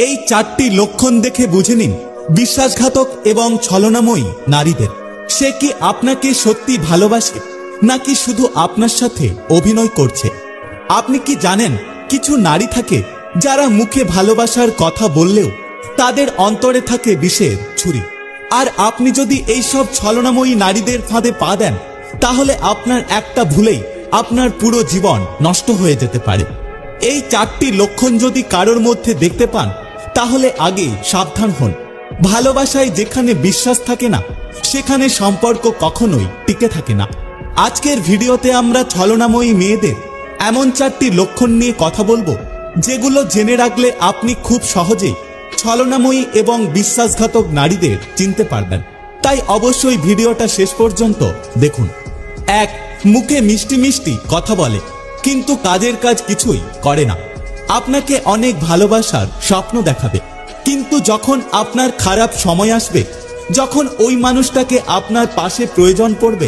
এই 4টি লক্ষণ দেখে বুঝে নিন বিশ্বাসঘাতক এবং ছলনাময়ী নারীদের। সে কি আপনাকে সত্যি ভালোবাসে নাকি শুধু আপনার সাথে অভিনয় করছে? আপনি কি জানেন কিছু নারী থাকে যারা মুখে ভালোবাসার কথা বললেও তাদের অন্তরে থাকে বিষের ছুরি। আর আপনি যদি এই সব ছলনাময়ী নারীদের ফাঁদে পা দেন তাহলে আপনার একটা ভুলেই আপনার পুরো জীবন নষ্ট হয়ে যেতে পারে। এই 4টি লক্ষণ যদি কারোর মধ্যে দেখতে পান তাহলে আগে সাবধান হন। ভালোবাসায় যেখানে বিশ্বাস থাকে না সেখানে সম্পর্ক কখনোই টিকে থাকে না। আজকের ভিডিওতে আমরা ছলনাময়ী মেয়েদের এমন 4টি লক্ষণ নিয়ে কথা বলবো যেগুলো জেনে রাখলে আপনি খুব সহজেই ছলনাময়ী এবং বিশ্বাসঘাতক নারীদের চিনতে পারবেন। তাই অবশ্যই ভিডিওটা শেষ পর্যন্ত দেখুন। 1. মুখে মিষ্টি মিষ্টি কথা বলে কিন্তু কাজের কাজ কিছুই করে না। আপনাকে অনেক ভালোবাসার স্বপ্ন দেখাবে, কিন্তু যখন আপনার খারাপ সময় আসবে, যখন ওই মানুষটাকে আপনার পাশে প্রয়োজন পড়বে,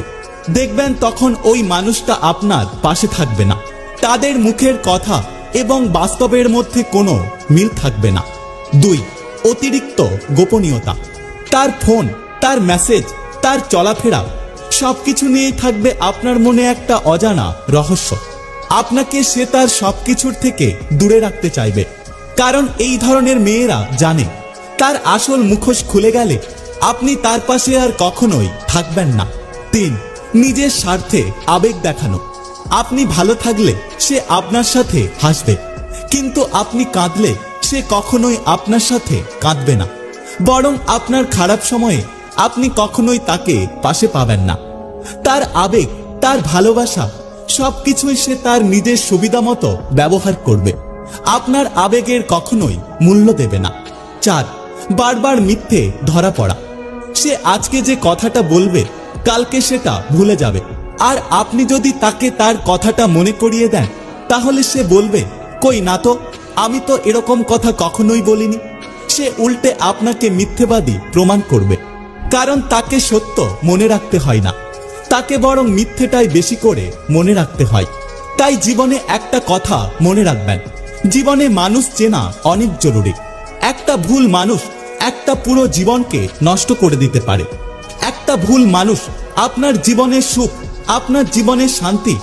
দেখবেন তখন ওই মানুষটা আপনার পাশে থাকবে না। তাদের মুখের কথা এবং বাস্তবের মধ্যে কোনো মিল থাকবে না। 2. অতিরিক্ত গোপনীয়তা। তার ফোন, তার মেসেজ, তার চলাফেরা সবকিছু নিয়েই থাকবে আপনার মনে একটা অজানা রহস্য। আপনাকে সে তার সবকিছুর থেকে দূরে রাখতে চাইবে, কারণ এই ধরনের মেয়েরা জানে তার আসল মুখোশ খুলে গেলে আপনি তার পাশে আর কখনোই থাকবেন না। 3. নিজের স্বার্থে আবেগ দেখানো। আপনি ভালো থাকলে সে আপনার সাথে হাসবে, কিন্তু আপনি কাঁদলে সে কখনোই আপনার সাথে কাঁদবে না, বরং আপনার খারাপ সময়ে আপনি কখনোই তাকে পাশে পাবেন না। তার আবেগ, তার ভালোবাসা সবকিছুই সে তার নিজের সুবিধা মতো ব্যবহার করবে, আপনার আবেগের কখনোই মূল্য দেবে না। 4. বারবার মিথ্যে ধরা পড়া। সে আজকে যে কথাটা বলবে কালকে সেটা ভুলে যাবে, আর আপনি যদি তাকে তার কথাটা মনে করিয়ে দেন তাহলে সে বলবে, কই না তো, আমি তো এরকম কথা কখনোই বলিনি। সে উল্টে আপনাকে মিথ্যেবাদী প্রমাণ করবে, কারণ তাকে সত্য মনে রাখতে হয় না, তাকে বরং মিথ্যেটাই বেশি করে মনে রাখতে হয়। তাই জীবনে একটা কথা মনে রাখবেন, জীবনে মানুষ চেনা অনেক জরুরি। একটা ভুল মানুষ একটা পুরো জীবনকে নষ্ট করে দিতে পারে। একটা ভুল মানুষ আপনার জীবনের সুখ, আপনার জীবনের শান্তি,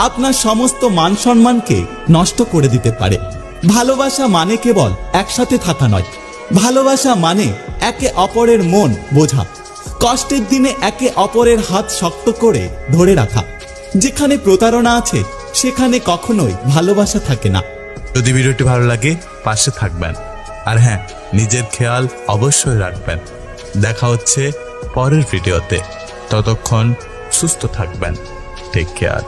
আপনার সমস্ত মান সম্মানকে নষ্ট করে দিতে পারে। ভালোবাসা মানে কেবল একসাথে থাকা নয়, ভালোবাসা মানে একে অপরের মন বোঝা, কষ্টের দিনে একে অপরের হাত শক্ত করে ধরে রাখা। যেখানে প্রতারণা আছে সেখানে কখনোই ভালোবাসা থাকে না। যদি ভিডিওটি ভালো লাগে পাশে থাকবেন, আর হ্যাঁ, নিজের খেয়াল অবশ্যই রাখবেন। দেখা হচ্ছে পরের ভিডিওতে, ততক্ষণ সুস্থ থাকবেন। Take care.